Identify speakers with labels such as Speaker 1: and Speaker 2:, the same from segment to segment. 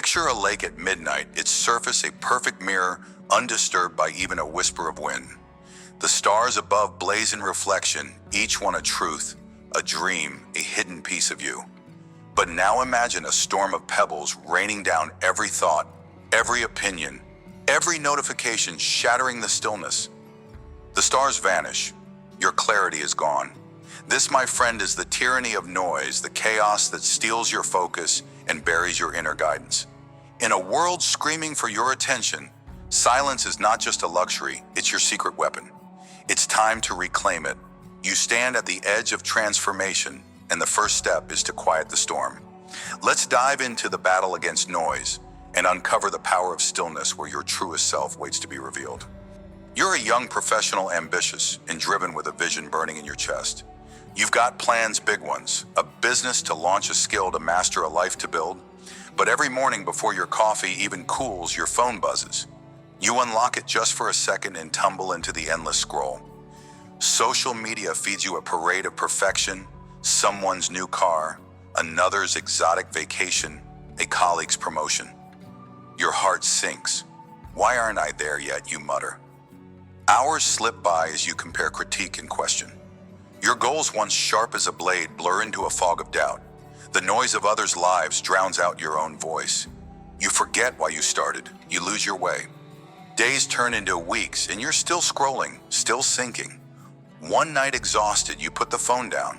Speaker 1: Picture a lake at midnight, its surface a perfect mirror, undisturbed by even a whisper of wind. The stars above blaze in reflection, each one a truth, a dream, a hidden piece of you. But now imagine a storm of pebbles raining down every thought, every opinion, every notification, shattering the stillness. The stars vanish. Your clarity is gone. This, my friend, is the tyranny of noise, the chaos that steals your focus and buries your inner guidance. In a world screaming for your attention, silence is not just a luxury, it's your secret weapon. It's time to reclaim it. You stand at the edge of transformation, and the first step is to quiet the storm. Let's dive into the battle against noise and uncover the power of stillness where your truest self waits to be revealed. You're a young professional, ambitious, and driven with a vision burning in your chest. You've got plans, big ones, a business to launch, a skill to master, a life to build. But every morning before your coffee even cools, your phone buzzes. You unlock it just for a second and tumble into the endless scroll. Social media feeds you a parade of perfection, someone's new car, another's exotic vacation, a colleague's promotion. Your heart sinks. Why aren't I there yet, you mutter. Hours slip by as you compare, critique, and question. Your goals, once sharp as a blade, blur into a fog of doubt. The noise of others' lives drowns out your own voice. You forget why you started. You lose your way. Days turn into weeks, and you're still scrolling, still sinking. One night exhausted, you put the phone down.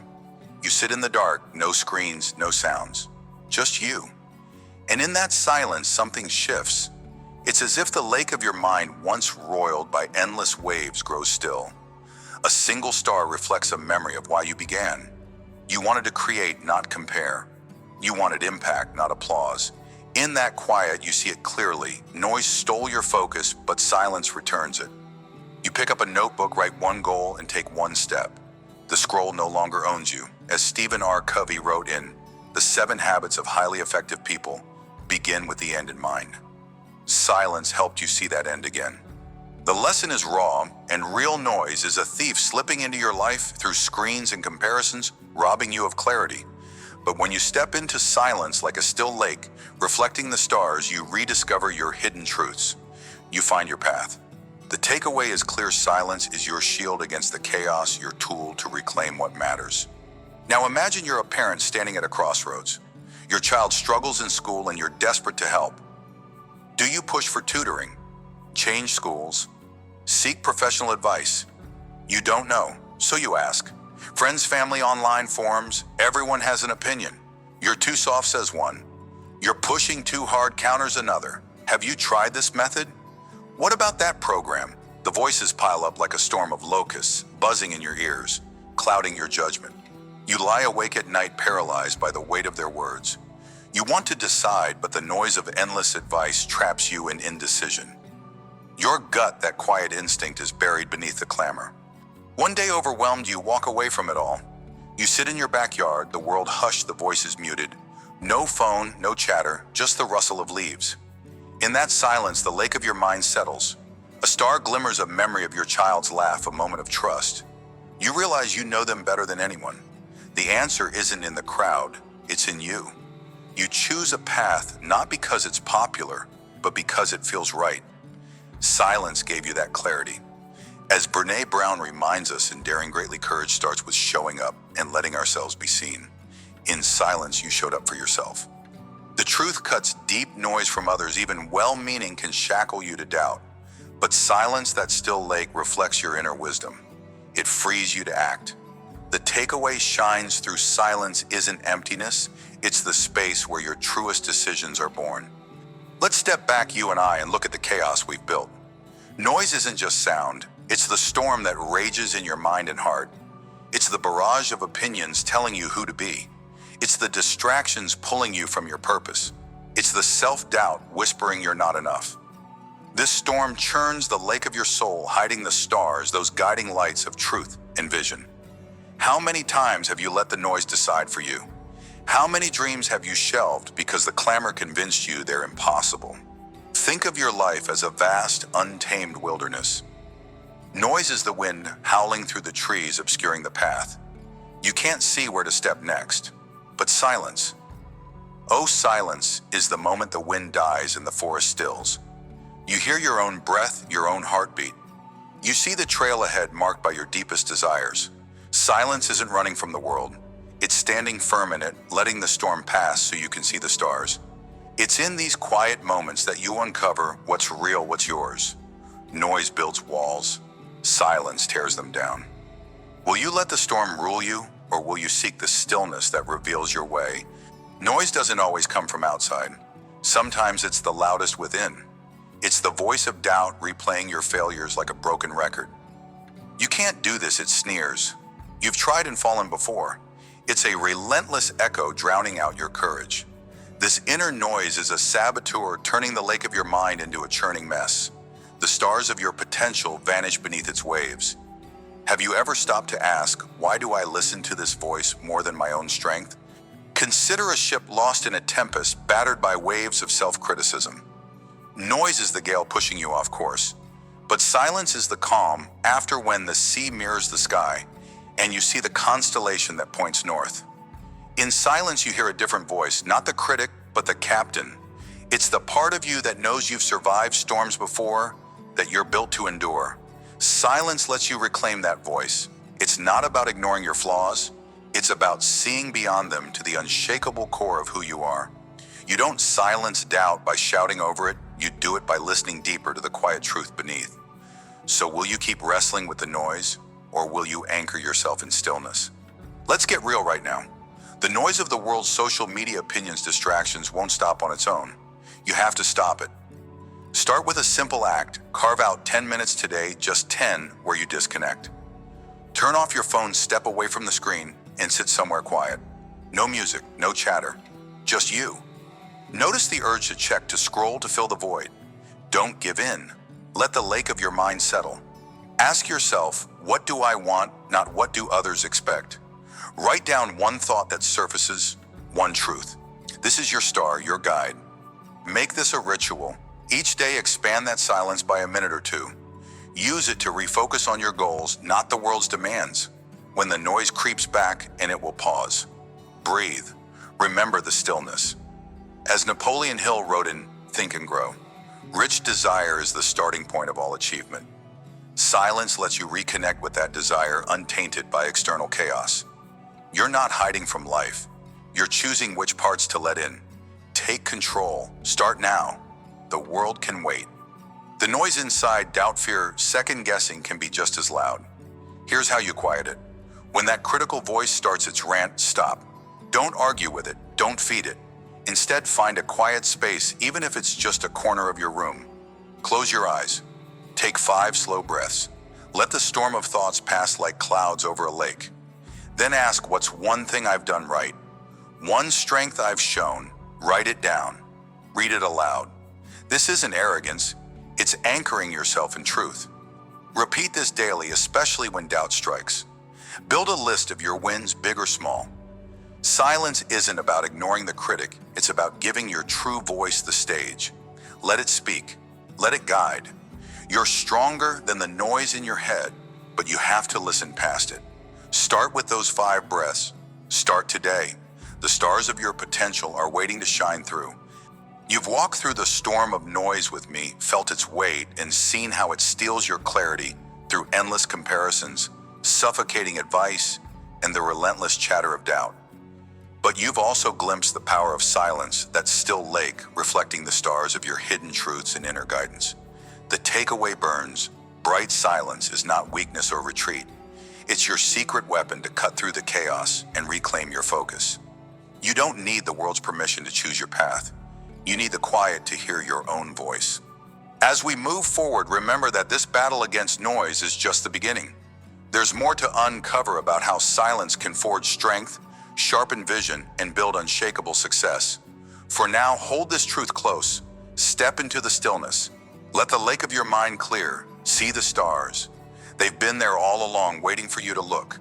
Speaker 1: You sit in the dark, no screens, no sounds, just you. And in that silence, something shifts. It's as if the lake of your mind, once roiled by endless waves, grows still. A single star reflects a memory of why you began. You wanted to create, not compare. You wanted impact, not applause. In that quiet, you see it clearly. Noise stole your focus, but silence returns it. You pick up a notebook, write one goal, and take one step. The scroll no longer owns you. As Stephen R. Covey wrote in The 7 Habits of Highly Effective People, begin with the end in mind. Silence helped you see that end again. The lesson is raw, and real noise is a thief slipping into your life through screens and comparisons, robbing you of clarity. But when you step into silence like a still lake, reflecting the stars, you rediscover your hidden truths. You find your path. The takeaway is clear: silence is your shield against the chaos, your tool to reclaim what matters. Now imagine you're a parent standing at a crossroads. Your child struggles in school and you're desperate to help. Do you push for tutoring? Change schools? Seek professional advice? You don't know, so you ask. Friends, family, online forums, everyone has an opinion. You're too soft, says one. You're pushing too hard, counters another. Have you tried this method? What about that program? The voices pile up like a storm of locusts, buzzing in your ears, clouding your judgment. You lie awake at night, paralyzed by the weight of their words. You want to decide, but the noise of endless advice traps you in indecision. Your gut, that quiet instinct, is buried beneath the clamor. One day, overwhelmed, you walk away from it all. You sit in your backyard, the world hushed, the voices muted. No phone, no chatter, just the rustle of leaves. In that silence, the lake of your mind settles. A star glimmers, a memory of your child's laugh, a moment of trust. You realize you know them better than anyone. The answer isn't in the crowd, it's in you. You choose a path not because it's popular, but because it feels right. Silence gave you that clarity. As Brené Brown reminds us in Daring Greatly, courage starts with showing up and letting ourselves be seen. In silence, you showed up for yourself. The truth cuts deep. Noise from others, even well-meaning, can shackle you to doubt. But silence, that still lake, reflects your inner wisdom. It frees you to act. The takeaway: shines through silence isn't emptiness, it's the space where your truest decisions are born. Let's step back, you and I, and look at the chaos we've built. Noise isn't just sound, it's the storm that rages in your mind and heart. It's the barrage of opinions telling you who to be. It's the distractions pulling you from your purpose. It's the self-doubt whispering you're not enough. This storm churns the lake of your soul, hiding the stars, those guiding lights of truth and vision. How many times have you let the noise decide for you? How many dreams have you shelved because the clamor convinced you they're impossible? Think of your life as a vast, untamed wilderness. Noise is the wind howling through the trees, obscuring the path. You can't see where to step next. But silence, Oh, silence is the moment the wind dies and the forest stills. You hear your own breath, your own heartbeat. You see the trail ahead marked by your deepest desires. Silence isn't running from the world. It's standing firm in it, letting the storm pass so you can see the stars. It's in these quiet moments that you uncover what's real, what's yours. Noise builds walls. Silence tears them down. Will you let the storm rule you, or will you seek the stillness that reveals your way? Noise doesn't always come from outside. Sometimes it's the loudest within. It's the voice of doubt replaying your failures like a broken record. You can't do this, it sneers. You've tried and fallen before. It's a relentless echo drowning out your courage. This inner noise is a saboteur turning the lake of your mind into a churning mess. The stars of your potential vanish beneath its waves. Have you ever stopped to ask, why do I listen to this voice more than my own strength? Consider a ship lost in a tempest, battered by waves of self-criticism. Noise is the gale pushing you off course, but silence is the calm after when the sea mirrors the sky and you see the constellation that points north. In silence, you hear a different voice, not the critic, but the captain. It's the part of you that knows you've survived storms before, that you're built to endure. Silence lets you reclaim that voice. It's not about ignoring your flaws. It's about seeing beyond them to the unshakable core of who you are. You don't silence doubt by shouting over it. You do it by listening deeper to the quiet truth beneath. So will you keep wrestling with the noise, or will you anchor yourself in stillness? Let's get real right now. The noise of the world's social media opinions, distractions won't stop on its own. You have to stop it. Start with a simple act. Carve out 10 minutes today, just 10, where you disconnect. Turn off your phone, step away from the screen, and sit somewhere quiet. No music, no chatter, just you. Notice the urge to check, to scroll, to fill the void. Don't give in. Let the lake of your mind settle. Ask yourself, what do I want, not what do others expect? Write down one thought that surfaces, one truth. This is your star, your guide. Make this a ritual. Each day, expand that silence by a minute or two. Use it to refocus on your goals, not the world's demands. When the noise creeps back, and it will pause. Breathe. Remember the stillness. As Napoleon Hill wrote in Think and Grow, rich desire is the starting point of all achievement. Silence lets you reconnect with that desire untainted by external chaos. You're not hiding from life. You're choosing which parts to let in. Take control. Start now. The world can wait. The noise inside, doubt, fear, second guessing can be just as loud. Here's how you quiet it. When that critical voice starts its rant, stop. Don't argue with it. Don't feed it. Instead, find a quiet space, even if it's just a corner of your room. Close your eyes. Take 5 slow breaths. Let the storm of thoughts pass like clouds over a lake. Then ask, what's one thing I've done right? One strength I've shown. Write it down. Read it aloud. This isn't arrogance. It's anchoring yourself in truth. Repeat this daily, especially when doubt strikes. Build a list of your wins, big or small. Silence isn't about ignoring the critic. It's about giving your true voice the stage. Let it speak. Let it guide. You're stronger than the noise in your head, but you have to listen past it. Start with those 5 breaths. Start today. The stars of your potential are waiting to shine through. You've walked through the storm of noise with me, felt its weight, and seen how it steals your clarity through endless comparisons, suffocating advice, and the relentless chatter of doubt. But you've also glimpsed the power of silence, that still lake reflecting the stars of your hidden truths and inner guidance. The takeaway burns. Bright silence is not weakness or retreat. It's your secret weapon to cut through the chaos and reclaim your focus. You don't need the world's permission to choose your path. You need the quiet to hear your own voice. As we move forward, remember that this battle against noise is just the beginning. There's more to uncover about how silence can forge strength, sharpen vision, and build unshakable success. For now, hold this truth close. Step into the stillness. Let the lake of your mind clear. See the stars. They've been there all along, waiting for you to look.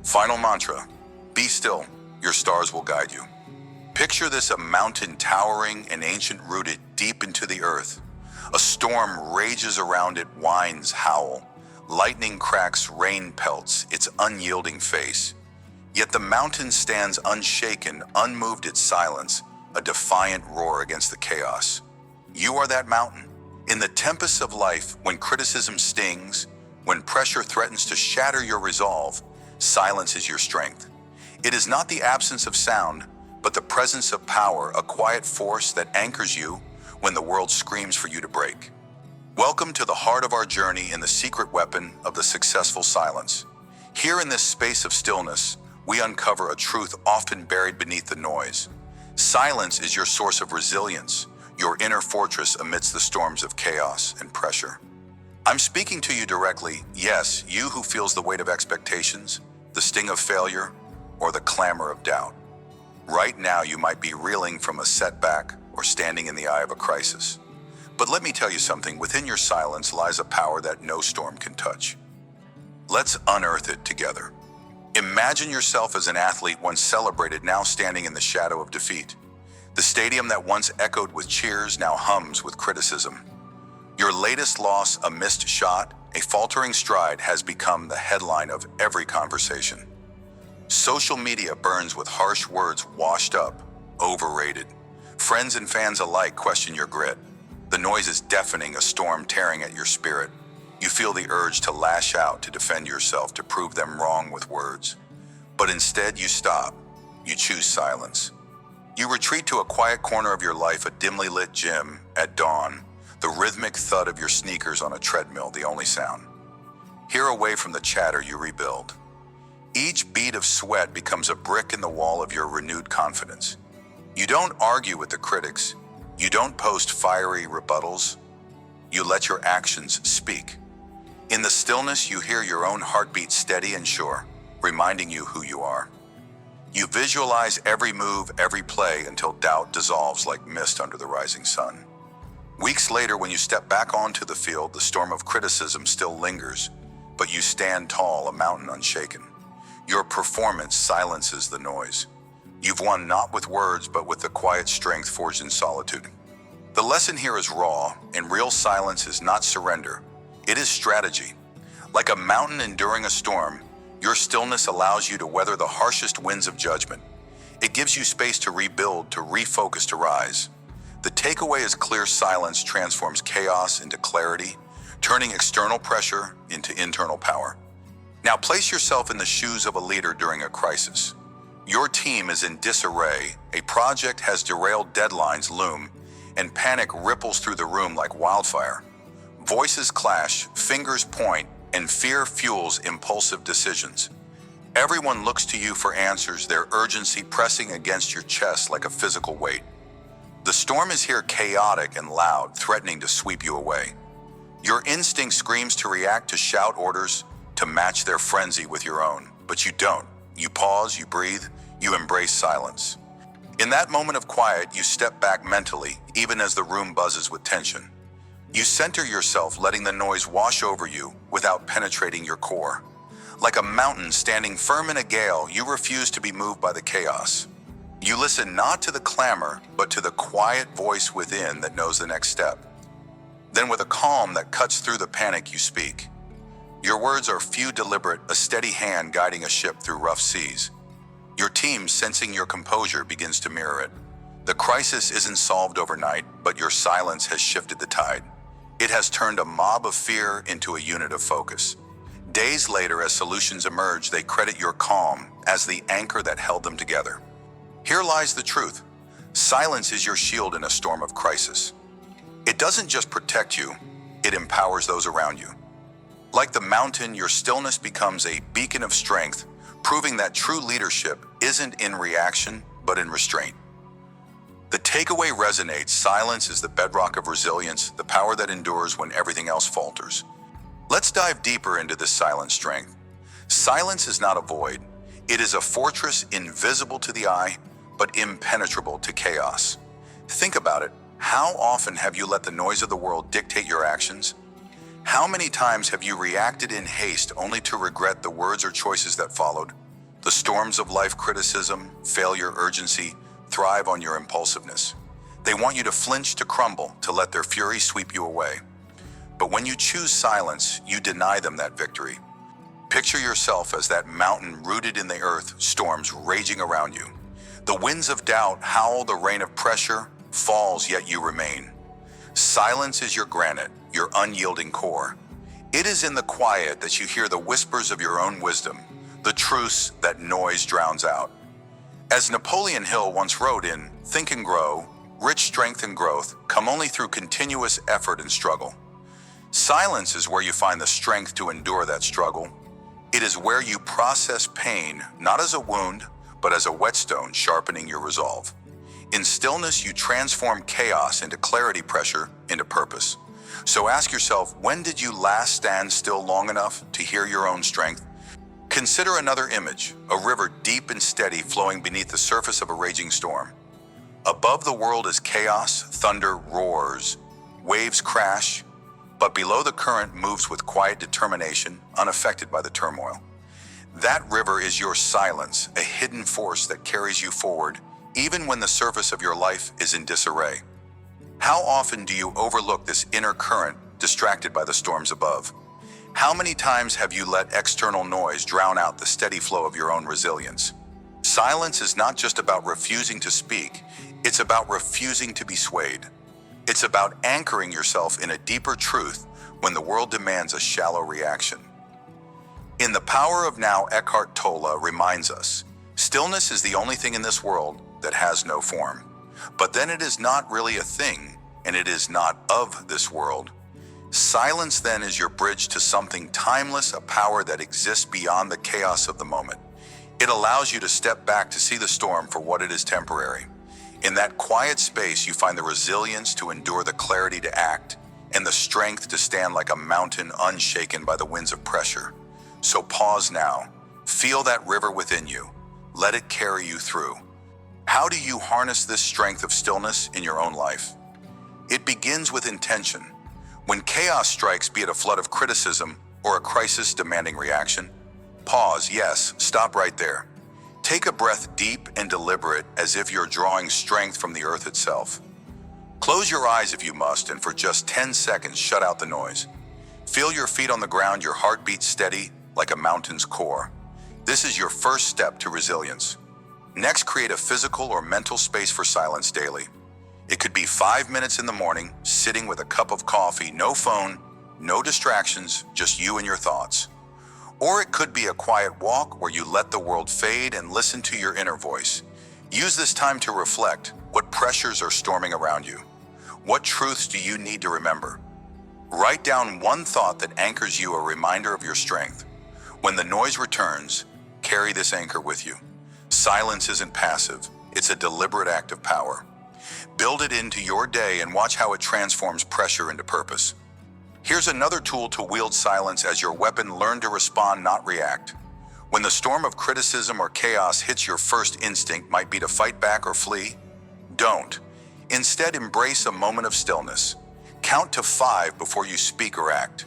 Speaker 1: Final mantra: be still. Your stars will guide you. Picture this: a mountain towering and ancient, rooted deep into the earth. A storm rages around it, winds howl. Lightning cracks, rain pelts its unyielding face. Yet the mountain stands unshaken, unmoved its silence, a defiant roar against the chaos. You are that mountain. In the tempests of life, when criticism stings, when pressure threatens to shatter your resolve, silence is your strength. It is not the absence of sound, but the presence of power, a quiet force that anchors you when the world screams for you to break. Welcome to the heart of our journey in the secret weapon of the successful silence. Here in this space of stillness, we uncover a truth often buried beneath the noise. Silence is your source of resilience, your inner fortress amidst the storms of chaos and pressure. I'm speaking to you directly, yes, you who feels the weight of expectations, the sting of failure, or the clamor of doubt. Right now, you might be reeling from a setback or standing in the eye of a crisis. But let me tell you something, within your silence lies a power that no storm can touch. Let's unearth it together. Imagine yourself as an athlete once celebrated, now standing in the shadow of defeat. The stadium that once echoed with cheers now hums with criticism. Your latest loss, a missed shot, a faltering stride, has become the headline of every conversation. Social media burns with harsh words washed up, overrated. Friends and fans alike question your grit. The noise is deafening, a storm tearing at your spirit. You feel the urge to lash out, to defend yourself, to prove them wrong with words. But instead you stop. You choose silence. You retreat to a quiet corner of your life, a dimly lit gym at dawn, the rhythmic thud of your sneakers on a treadmill, the only sound. Here, away from the chatter, you rebuild. Each bead of sweat becomes a brick in the wall of your renewed confidence. You don't argue with the critics. You don't post fiery rebuttals. You let your actions speak. In the stillness, you hear your own heartbeat steady and sure, reminding you who you are. You visualize every move, every play, until doubt dissolves like mist under the rising sun. Weeks later, when you step back onto the field, the storm of criticism still lingers, but you stand tall, a mountain unshaken. Your performance silences the noise. You've won not with words, but with the quiet strength forged in solitude. The lesson here is raw, and real silence is not surrender. It is strategy. Like a mountain enduring a storm, your stillness allows you to weather the harshest winds of judgment. It gives you space to rebuild, to refocus, to rise. The takeaway is clear: silence transforms chaos into clarity, turning external pressure into internal power. Now place yourself in the shoes of a leader during a crisis. Your team is in disarray, a project has derailed, deadlines loom, and panic ripples through the room like wildfire. Voices clash, fingers point, and fear fuels impulsive decisions. Everyone looks to you for answers, their urgency pressing against your chest like a physical weight. The storm is here, chaotic and loud, threatening to sweep you away. Your instinct screams to react, to shout orders, to match their frenzy with your own. But you don't. You pause, you breathe, you embrace silence. In that moment of quiet, you step back mentally, even as the room buzzes with tension. You center yourself, letting the noise wash over you without penetrating your core. Like a mountain standing firm in a gale, you refuse to be moved by the chaos. You listen not to the clamor, but to the quiet voice within that knows the next step. Then, with a calm that cuts through the panic, you speak. Your words are few, deliberate, a steady hand guiding a ship through rough seas. Your team, sensing your composure, begins to mirror it. The crisis isn't solved overnight, but your silence has shifted the tide. It has turned a mob of fear into a unit of focus. Days later, as solutions emerge, they credit your calm as the anchor that held them together. Here lies the truth. Silence is your shield in a storm of crisis. It doesn't just protect you, it empowers those around you. Like the mountain, your stillness becomes a beacon of strength, proving that true leadership isn't in reaction, but in restraint. The takeaway resonates: silence is the bedrock of resilience, the power that endures when everything else falters. Let's dive deeper into this silent strength. Silence is not a void. It is a fortress invisible to the eye, but impenetrable to chaos. Think about it. How often have you let the noise of the world dictate your actions? How many times have you reacted in haste only to regret the words or choices that followed? The storms of life, criticism, failure, urgency, thrive on your impulsiveness. They want you to flinch, to crumble, to let their fury sweep you away. But when you choose silence, you deny them that victory. Picture yourself as that mountain rooted in the earth, storms raging around you. The winds of doubt howl, the rain of pressure falls, yet you remain. Silence is your granite, your unyielding core. It is in the quiet that you hear the whispers of your own wisdom, the truths that noise drowns out. As Napoleon Hill once wrote in Think and Grow, rich strength and growth come only through continuous effort and struggle. Silence is where you find the strength to endure that struggle. It is where you process pain, not as a wound, but as a whetstone sharpening your resolve. In stillness, you transform chaos into clarity, pressure into purpose. So ask yourself, when did you last stand still long enough to hear your own strength? Consider another image, a river deep and steady flowing beneath the surface of a raging storm. Above the world is chaos, thunder roars, waves crash, but below the current moves with quiet determination, unaffected by the turmoil. That river is your silence, a hidden force that carries you forward, even when the surface of your life is in disarray. How often do you overlook this inner current, distracted by the storms above? How many times have you let external noise drown out the steady flow of your own resilience? Silence is not just about refusing to speak, it's about refusing to be swayed. It's about anchoring yourself in a deeper truth when the world demands a shallow reaction. In The Power of Now, Eckhart Tolle reminds us, stillness is the only thing in this world that has no form. But then it is not really a thing, and it is not of this world. Silence then is your bridge to something timeless, a power that exists beyond the chaos of the moment. It allows you to step back to see the storm for what it is, temporary. In that quiet space, you find the resilience to endure, the clarity to act, and the strength to stand like a mountain unshaken by the winds of pressure. So pause now. Feel that river within you. Let it carry you through. How do you harness this strength of stillness in your own life? It begins with intention. When chaos strikes, be it a flood of criticism or a crisis demanding reaction, pause, yes, stop right there. Take a breath deep and deliberate, as if you're drawing strength from the earth itself. Close your eyes if you must, and for just 10 seconds, shut out the noise. Feel your feet on the ground, your heartbeat steady like a mountain's core. This is your first step to resilience. Next, create a physical or mental space for silence daily. It could be 5 minutes in the morning, sitting with a cup of coffee, no phone, no distractions, just you and your thoughts. Or it could be a quiet walk where you let the world fade and listen to your inner voice. Use this time to reflect. What pressures are storming around you? What truths do you need to remember? Write down one thought that anchors you, a reminder of your strength. When the noise returns, carry this anchor with you. Silence isn't passive, it's a deliberate act of power. Build it into your day and watch how it transforms pressure into purpose. Here's another tool to wield silence as your weapon. Learn to respond, not react. When the storm of criticism or chaos hits, your first instinct might be to fight back or flee. Don't. Instead, embrace a moment of stillness. Count to 5 before you speak or act.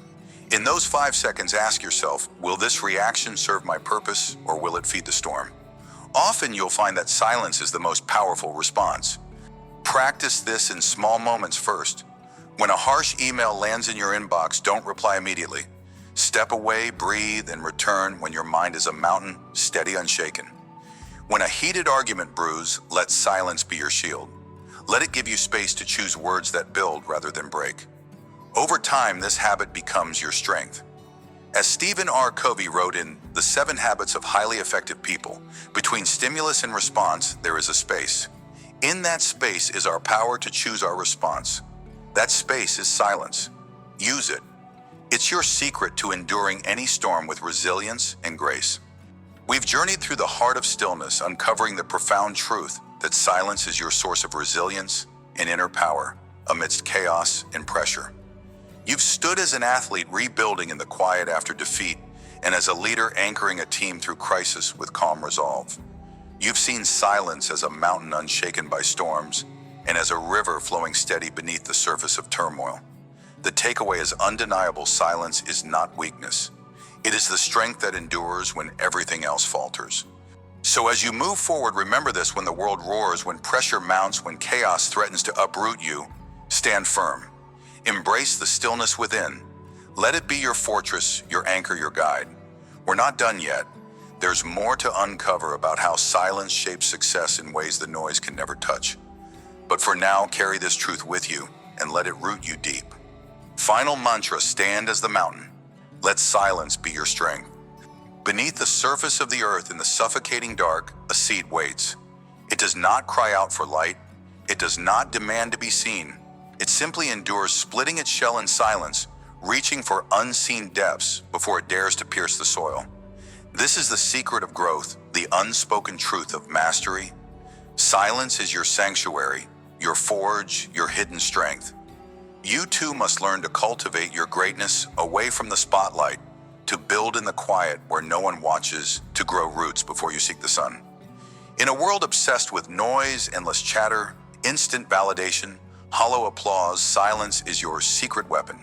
Speaker 1: In those 5 seconds, ask yourself, will this reaction serve my purpose or will it feed the storm? Often you'll find that silence is the most powerful response. Practice this in small moments first. When a harsh email lands in your inbox, don't reply immediately. Step away, breathe, and return when your mind is a mountain, steady, unshaken. When a heated argument brews, let silence be your shield. Let it give you space to choose words that build rather than break. Over time, this habit becomes your strength. As Stephen R. Covey wrote in The 7 Habits of Highly Effective People, between stimulus and response, there is a space. In that space is our power to choose our response. That space is silence. Use it. It's your secret to enduring any storm with resilience and grace. We've journeyed through the heart of stillness, uncovering the profound truth that silence is your source of resilience and inner power amidst chaos and pressure. You've stood as an athlete rebuilding in the quiet after defeat, and as a leader anchoring a team through crisis with calm resolve. You've seen silence as a mountain unshaken by storms, and as a river flowing steady beneath the surface of turmoil. The takeaway is undeniable: silence is not weakness. It is the strength that endures when everything else falters. So as you move forward, remember this: when the world roars, when pressure mounts, when chaos threatens to uproot you, stand firm. Embrace the stillness within. Let it be your fortress, your anchor, your guide. We're not done yet. There's more to uncover about how silence shapes success in ways the noise can never touch. But for now, carry this truth with you and let it root you deep. Final mantra: stand as the mountain. Let silence be your strength. Beneath the surface of the earth in the suffocating dark, a seed waits. It does not cry out for light. It does not demand to be seen. It simply endures, splitting its shell in silence, reaching for unseen depths before it dares to pierce the soil. This is the secret of growth, the unspoken truth of mastery. Silence is your sanctuary, your forge, your hidden strength. You too must learn to cultivate your greatness away from the spotlight, to build in the quiet where no one watches, to grow roots before you seek the sun. In a world obsessed with noise, endless chatter, instant validation, hollow applause, silence is your secret weapon.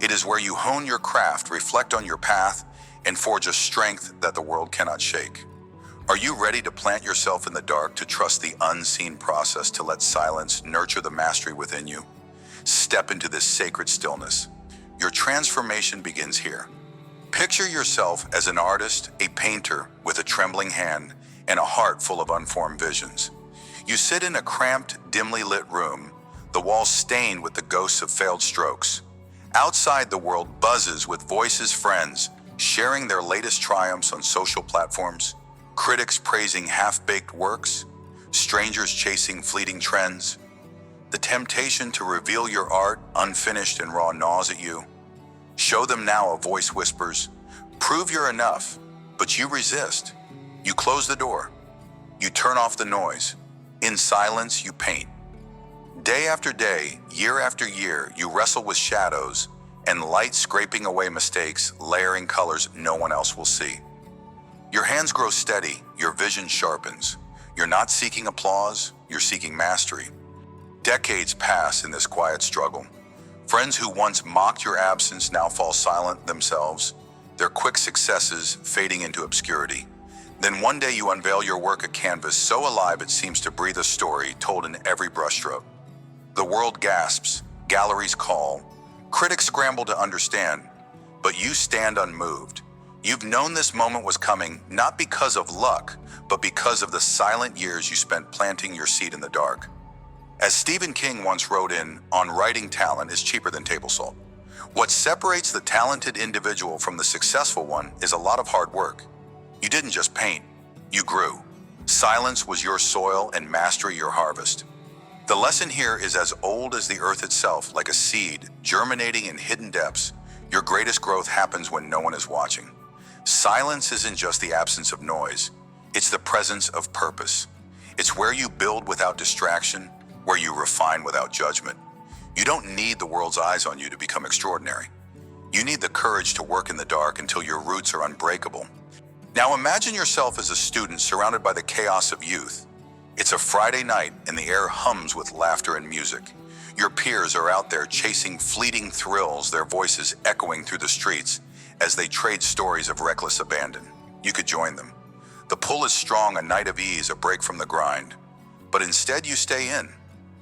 Speaker 1: It is where you hone your craft, reflect on your path, and forge a strength that the world cannot shake. Are you ready to plant yourself in the dark, to trust the unseen process, to let silence nurture the mastery within you? Step into this sacred stillness. Your transformation begins here. Picture yourself as an artist, a painter with a trembling hand and a heart full of unformed visions. You sit in a cramped, dimly lit room, the walls stained with the ghosts of failed strokes. Outside, the world buzzes with voices, friends sharing their latest triumphs on social platforms, critics praising half-baked works, strangers chasing fleeting trends. The temptation to reveal your art unfinished and raw gnaws at you. Show them now, a voice whispers. Prove you're enough, but you resist. You close the door. You turn off the noise. In silence, you paint. Day after day, year after year, you wrestle with shadows and light, scraping away mistakes, layering colors no one else will see. Your hands grow steady, your vision sharpens. You're not seeking applause, you're seeking mastery. Decades pass in this quiet struggle. Friends who once mocked your absence now fall silent themselves, their quick successes fading into obscurity. Then one day you unveil your work, a canvas so alive it seems to breathe a story told in every brushstroke. The world gasps, galleries call, critics scramble to understand, but you stand unmoved. You've known this moment was coming, not because of luck, but because of the silent years you spent planting your seed in the dark. As Stephen King once wrote on writing, talent is cheaper than table salt. What separates the talented individual from the successful one is a lot of hard work. You didn't just paint, you grew. Silence was your soil and mastery your harvest. The lesson here is as old as the earth itself, like a seed germinating in hidden depths. Your greatest growth happens when no one is watching. Silence isn't just the absence of noise, it's the presence of purpose. It's where you build without distraction, where you refine without judgment. You don't need the world's eyes on you to become extraordinary. You need the courage to work in the dark until your roots are unbreakable. Now imagine yourself as a student surrounded by the chaos of youth. It's a Friday night and the air hums with laughter and music. Your peers are out there chasing fleeting thrills, their voices echoing through the streets as they trade stories of reckless abandon. You could join them. The pull is strong, a night of ease, a break from the grind. But instead you stay in.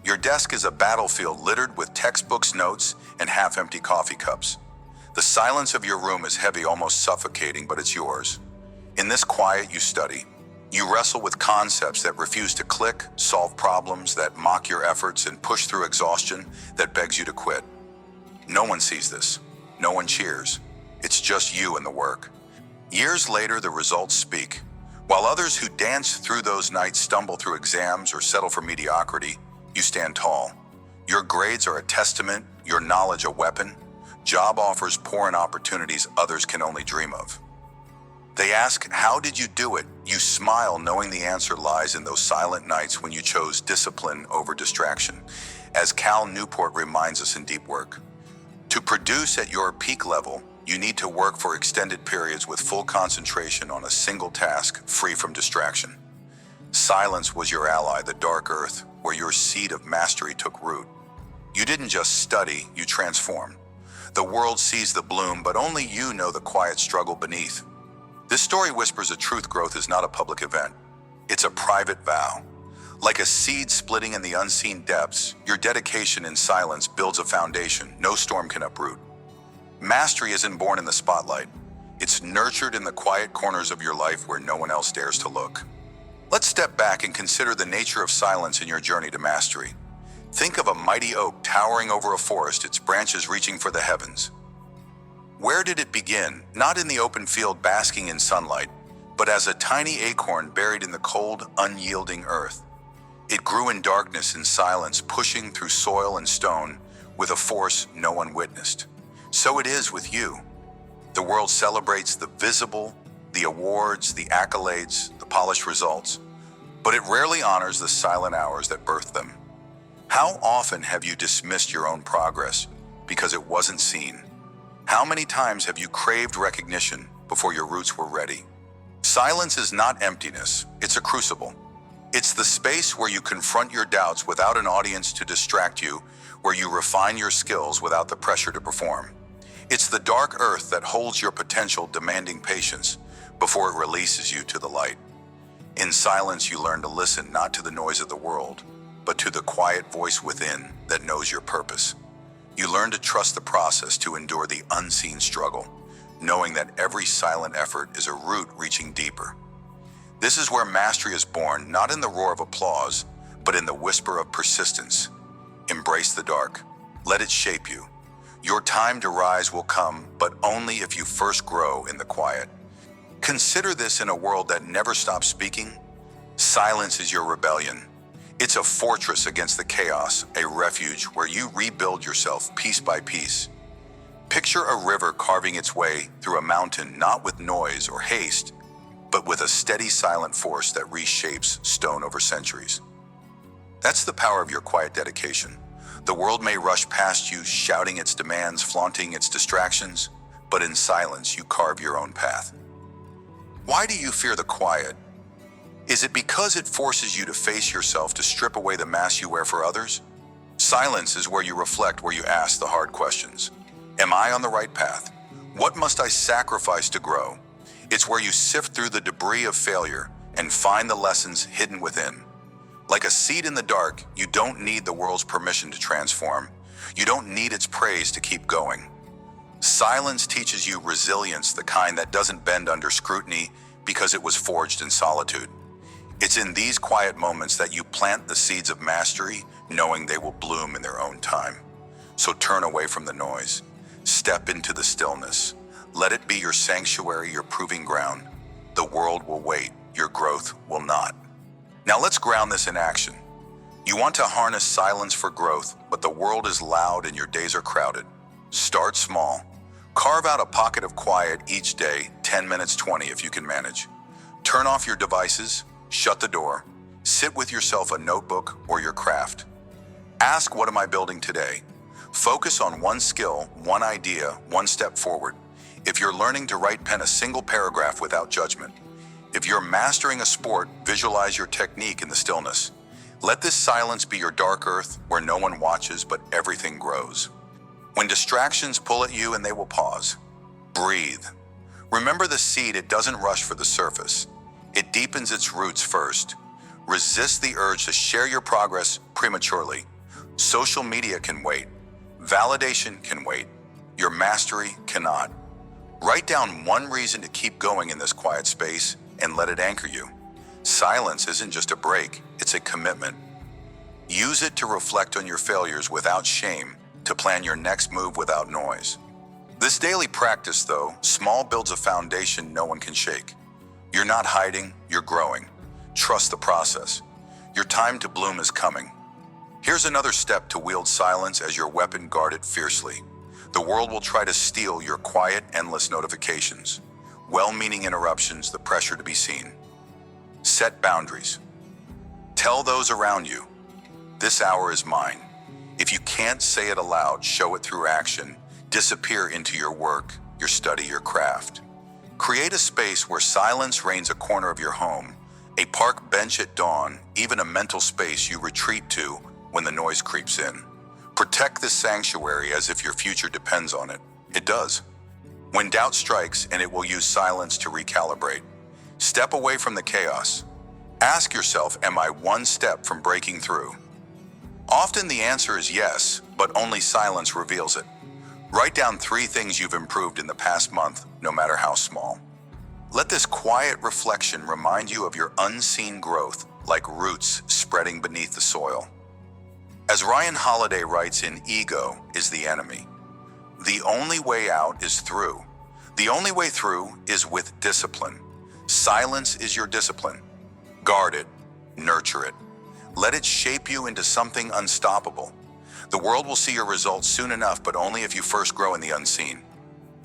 Speaker 1: Your desk is a battlefield littered with textbooks, notes, and half-empty coffee cups. The silence of your room is heavy, almost suffocating, but it's yours. In this quiet, you study. You wrestle with concepts that refuse to click, solve problems that mock your efforts, and push through exhaustion that begs you to quit. No one sees this. No one cheers. It's just you and the work. Years later, the results speak. While others who dance through those nights stumble through exams or settle for mediocrity, you stand tall. Your grades are a testament, your knowledge a weapon. Job offers pour in opportunities others can only dream of. They ask, how did you do it? You smile, knowing the answer lies in those silent nights when you chose discipline over distraction. As Cal Newport reminds us in Deep Work, to produce at your peak level, you need to work for extended periods with full concentration on a single task, free from distraction. Silence was your ally, the dark earth, where your seed of mastery took root. You didn't just study, you transformed. The world sees the bloom, but only you know the quiet struggle beneath. This story whispers a truth: growth is not a public event. It's a private vow. Like a seed splitting in the unseen depths, your dedication in silence builds a foundation no storm can uproot. Mastery isn't born in the spotlight. It's nurtured in the quiet corners of your life where no one else dares to look. Let's step back and consider the nature of silence in your journey to mastery. Think of a mighty oak towering over a forest, its branches reaching for the heavens. Where did it begin? Not in the open field basking in sunlight, but as a tiny acorn buried in the cold, unyielding earth. It grew in darkness and silence, pushing through soil and stone with a force no one witnessed. So it is with you. The world celebrates the visible, the awards, the accolades, the polished results, but it rarely honors the silent hours that birthed them. How often have you dismissed your own progress because it wasn't seen? How many times have you craved recognition before your roots were ready? Silence is not emptiness, it's a crucible. It's the space where you confront your doubts without an audience to distract you, where you refine your skills without the pressure to perform. It's the dark earth that holds your potential, demanding patience before it releases you to the light. In silence, you learn to listen not to the noise of the world, but to the quiet voice within that knows your purpose. You learn to trust the process, to endure the unseen struggle, knowing that every silent effort is a root reaching deeper. This is where mastery is born, not in the roar of applause, but in the whisper of persistence. Embrace the dark. Let it shape you. Your time to rise will come, but only if you first grow in the quiet. Consider this: in a world that never stops speaking, silence is your rebellion. It's a fortress against the chaos, a refuge where you rebuild yourself piece by piece. Picture a river carving its way through a mountain, not with noise or haste, but with a steady, silent force that reshapes stone over centuries. That's the power of your quiet dedication. The world may rush past you, shouting its demands, flaunting its distractions, but in silence, you carve your own path. Why do you fear the quiet? Is it because it forces you to face yourself, to strip away the mask you wear for others? Silence is where you reflect, where you ask the hard questions. Am I on the right path? What must I sacrifice to grow? It's where you sift through the debris of failure and find the lessons hidden within. Like a seed in the dark, you don't need the world's permission to transform. You don't need its praise to keep going. Silence teaches you resilience, the kind that doesn't bend under scrutiny because it was forged in solitude. It's in these quiet moments that you plant the seeds of mastery, knowing they will bloom in their own time. So turn away from the noise. Step into the stillness. Let it be your sanctuary, your proving ground. The world will wait, your growth will not. Now let's ground this in action. You want to harness silence for growth, but the world is loud and your days are crowded. Start small. Carve out a pocket of quiet each day, 10 minutes, 20 if you can manage. Turn off your devices, shut the door, sit with yourself, a notebook or your craft. Ask, what am I building today? Focus on one skill, one idea, one step forward. If you're learning to write, pen a single paragraph without judgment. If you're mastering a sport, visualize your technique in the stillness. Let this silence be your dark earth where no one watches but everything grows. When distractions pull at you, and they will pause, breathe. Remember the seed, it doesn't rush for the surface. It deepens its roots first. Resist the urge to share your progress prematurely. Social media can wait. Validation can wait. Your mastery cannot. Write down one reason to keep going in this quiet space and let it anchor you. Silence isn't just a break, it's a commitment. Use it to reflect on your failures without shame, to plan your next move without noise. This daily practice, though, small, builds a foundation no one can shake. You're not hiding, you're growing. Trust the process. Your time to bloom is coming. Here's another step to wield silence as your weapon, guard it fiercely. The world will try to steal your quiet, endless notifications, well-meaning interruptions, the pressure to be seen. Set boundaries. Tell those around you, this hour is mine. If you can't say it aloud, show it through action. Disappear into your work, your study, your craft. Create a space where silence reigns, a corner of your home, a park bench at dawn, even a mental space you retreat to when the noise creeps in. Protect this sanctuary as if your future depends on it. It does. When doubt strikes, and it will use silence to recalibrate. Step away from the chaos. Ask yourself, am I one step from breaking through? Often the answer is yes, but only silence reveals it. Write down 3 things you've improved in the past month, no matter how small. Let this quiet reflection remind you of your unseen growth, like roots spreading beneath the soil. As Ryan Holiday writes in Ego is the Enemy, the only way out is through. The only way through is with discipline. Silence is your discipline. Guard it, nurture it. Let it shape you into something unstoppable. The world will see your results soon enough, but only if you first grow in the unseen.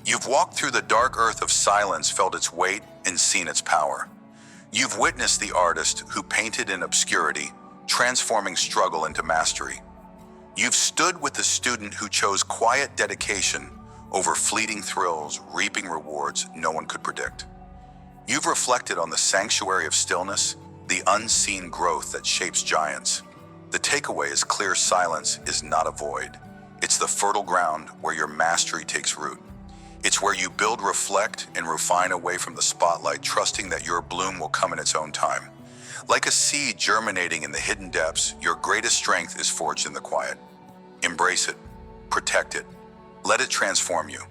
Speaker 1: You've walked through the dark earth of silence, felt its weight, and seen its power. You've witnessed the artist who painted in obscurity, transforming struggle into mastery. You've stood with the student who chose quiet dedication over fleeting thrills, reaping rewards no one could predict. You've reflected on the sanctuary of stillness, the unseen growth that shapes giants. The takeaway is clear: silence is not a void. It's the fertile ground where your mastery takes root. It's where you build, reflect, and refine away from the spotlight, trusting that your bloom will come in its own time. Like a seed germinating in the hidden depths, your greatest strength is forged in the quiet. Embrace it, protect it, let it transform you.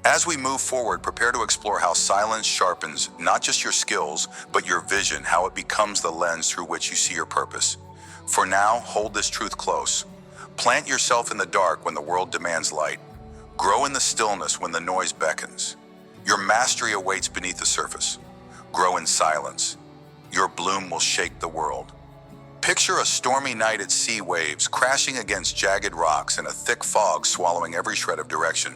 Speaker 1: As we move forward, prepare to explore how silence sharpens not just your skills, but your vision, how it becomes the lens through which you see your purpose. For now, hold this truth close. Plant yourself in the dark when the world demands light. Grow in the stillness when the noise beckons. Your mastery awaits beneath the surface. Grow in silence. Your bloom will shake the world. Picture a stormy night at sea, waves crashing against jagged rocks and a thick fog swallowing every shred of direction.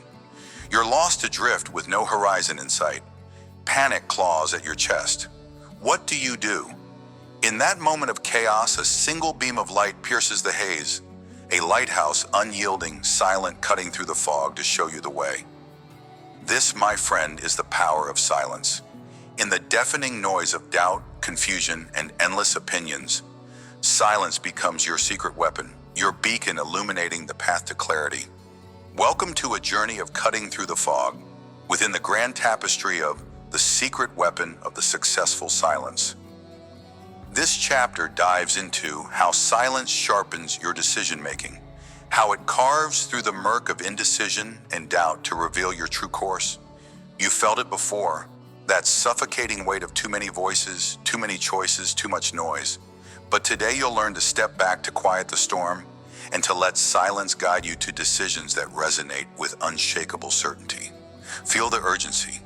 Speaker 1: You're lost adrift with no horizon in sight. Panic claws at your chest. What do you do? In that moment of chaos, a single beam of light pierces the haze. A lighthouse, unyielding, silent, cutting through the fog to show you the way. This, my friend, is the power of silence. In the deafening noise of doubt, confusion, and endless opinions, silence becomes your secret weapon, your beacon illuminating the path to clarity. Welcome to a journey of cutting through the fog, within the grand tapestry of the secret weapon of the successful silence. This chapter dives into how silence sharpens your decision-making, how it carves through the murk of indecision and doubt to reveal your true course. You felt it before, that suffocating weight of too many voices, too many choices, too much noise. But today you'll learn to step back to quiet the storm and to let silence guide you to decisions that resonate with unshakable certainty. Feel the urgency.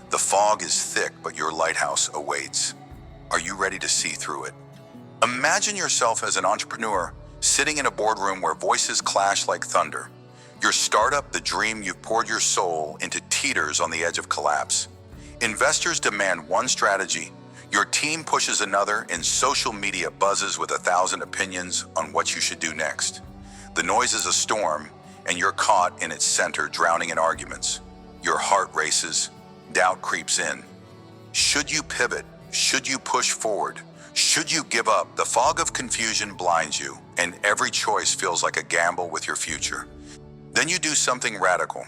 Speaker 1: The fog is thick, but your lighthouse awaits. Are you ready to see through it? Imagine yourself as an entrepreneur sitting in a boardroom where voices clash like thunder. Your startup, the dream you've poured your soul into, teeters on the edge of collapse. Investors demand one strategy. Your team pushes another, and social media buzzes with 1,000 opinions on what you should do next. The noise is a storm, and you're caught in its center, drowning in arguments. Your heart races, doubt creeps in. Should you pivot? Should you push forward? Should you give up? The fog of confusion blinds you, and every choice feels like a gamble with your future. Then you do something radical.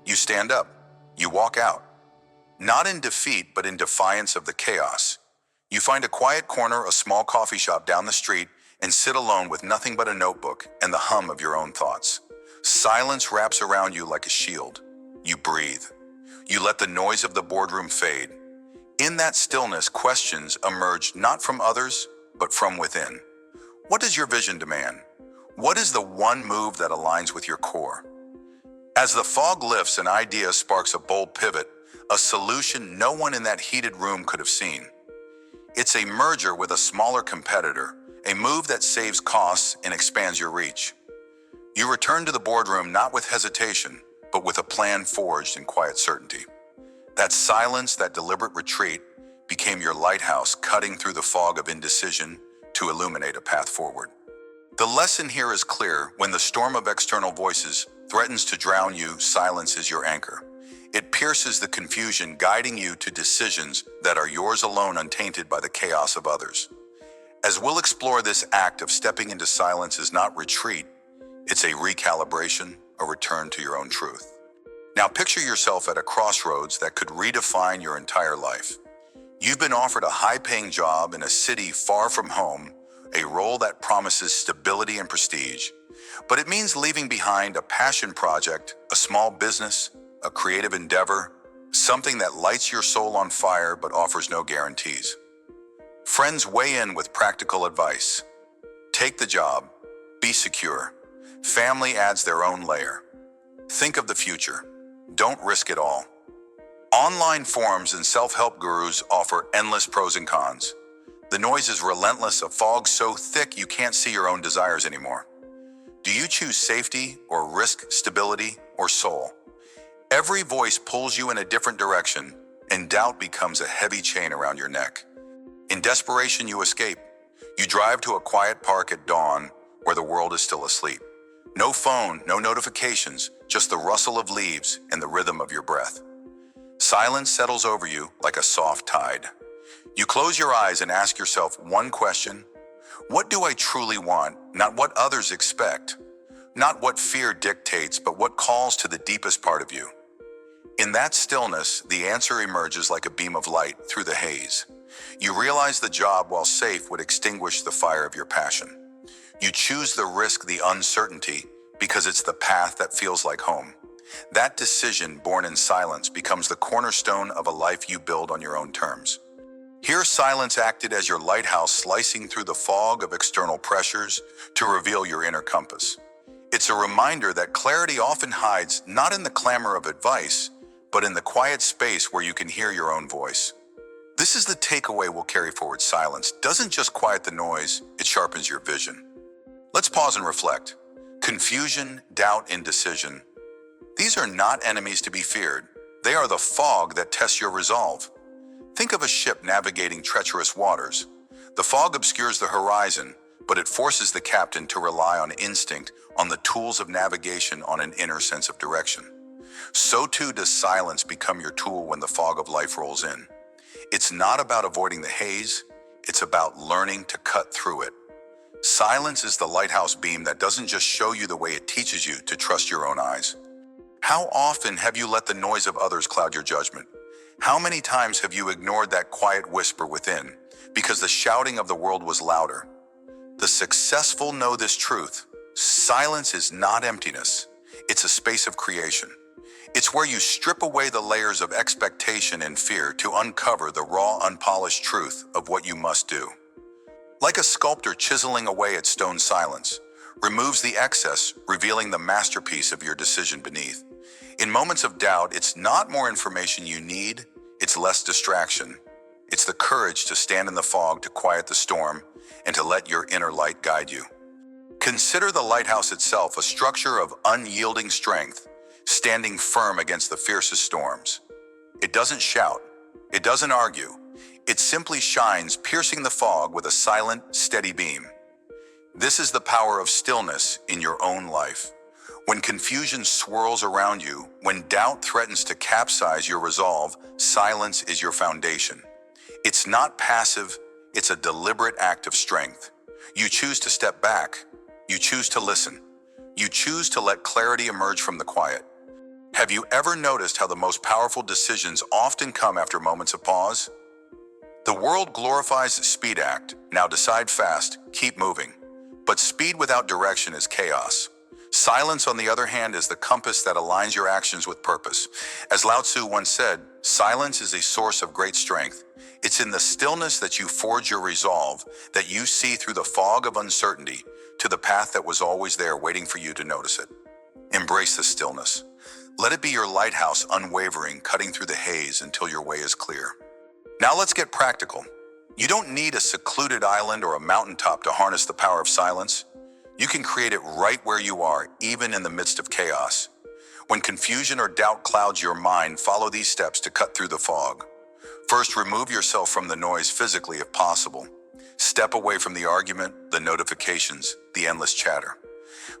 Speaker 1: You stand up. You walk out. Not in defeat, but in defiance of the chaos. You find a quiet corner, a small coffee shop down the street, and sit alone with nothing but a notebook and the hum of your own thoughts. Silence wraps around you like a shield. You breathe. You let the noise of the boardroom fade. In that stillness, questions emerge not from others, but from within. What does your vision demand? What is the one move that aligns with your core? As the fog lifts, an idea sparks a bold pivot, a solution no one in that heated room could have seen. It's a merger with a smaller competitor, a move that saves costs and expands your reach. You return to the boardroom not with hesitation, but with a plan forged in quiet certainty. That silence, that deliberate retreat, became your lighthouse, cutting through the fog of indecision to illuminate a path forward. The lesson here is clear: when the storm of external voices threatens to drown you, silence is your anchor. It pierces the confusion, guiding you to decisions that are yours alone, untainted by the chaos of others. As we'll explore, this act of stepping into silence is not retreat, it's a recalibration, a return to your own truth. Now picture yourself at a crossroads that could redefine your entire life. You've been offered a high-paying job in a city far from home, a role that promises stability and prestige. But it means leaving behind a passion project, a small business, a creative endeavor, something that lights your soul on fire but offers no guarantees. Friends weigh in with practical advice. Take the job. Be secure. Family adds their own layer. Think of the future. Don't risk it all. Online forums and self-help gurus offer endless pros and cons. The noise is relentless, a fog so thick you can't see your own desires anymore. Do you choose safety or risk stability or soul? Every voice pulls you in a different direction, and doubt becomes a heavy chain around your neck. In desperation, you escape. You drive to a quiet park at dawn where the world is still asleep. No phone, no notifications, just the rustle of leaves and the rhythm of your breath. Silence settles over you like a soft tide. You close your eyes and ask yourself one question. What do I truly want, not what others expect? Not what fear dictates, but what calls to the deepest part of you. In that stillness, the answer emerges like a beam of light through the haze. You realize the job, while safe, would extinguish the fire of your passion. You choose the risk, the uncertainty, because it's the path that feels like home. That decision, born in silence, becomes the cornerstone of a life you build on your own terms. Here, silence acted as your lighthouse, slicing through the fog of external pressures to reveal your inner compass. It's a reminder that clarity often hides not in the clamor of advice, but in the quiet space where you can hear your own voice. This is the takeaway we'll carry forward. Silence doesn't just quiet the noise, it sharpens your vision. Let's pause and reflect. Confusion, doubt, indecision. These are not enemies to be feared. They are the fog that tests your resolve. Think of a ship navigating treacherous waters. The fog obscures the horizon, but it forces the captain to rely on instinct, on the tools of navigation, on an inner sense of direction. So too does silence become your tool when the fog of life rolls in. It's not about avoiding the haze, it's about learning to cut through it. Silence is the lighthouse beam that doesn't just show you the way, it teaches you to trust your own eyes. How often have you let the noise of others cloud your judgment? How many times have you ignored that quiet whisper within because the shouting of the world was louder? The successful know this truth. Silence is not emptiness. It's a space of creation. It's where you strip away the layers of expectation and fear to uncover the raw, unpolished truth of what you must do. Like a sculptor chiseling away at stone, silence removes the excess, revealing the masterpiece of your decision beneath. In moments of doubt, it's not more information you need, it's less distraction. It's the courage to stand in the fog, to quiet the storm, and to let your inner light guide you. Consider the lighthouse itself, a structure of unyielding strength, standing firm against the fiercest storms. It doesn't shout, it doesn't argue, it simply shines, piercing the fog with a silent, steady beam. This is the power of stillness in your own life. When confusion swirls around you, when doubt threatens to capsize your resolve, silence is your foundation. It's not passive, it's a deliberate act of strength. You choose to step back, you choose to listen, you choose to let clarity emerge from the quiet. Have you ever noticed how the most powerful decisions often come after moments of pause? The world glorifies the speed act, now decide fast, keep moving. But speed without direction is chaos. Silence, on the other hand, is the compass that aligns your actions with purpose. As Lao Tzu once said, silence is a source of great strength. It's in the stillness that you forge your resolve, that you see through the fog of uncertainty to the path that was always there waiting for you to notice it. Embrace the stillness. Let it be your lighthouse, unwavering, cutting through the haze until your way is clear. Now let's get practical. You don't need a secluded island or a mountaintop to harness the power of silence. You can create it right where you are, even in the midst of chaos. When confusion or doubt clouds your mind, follow these steps to cut through the fog. First, remove yourself from the noise physically if possible. Step away from the argument, the notifications, the endless chatter.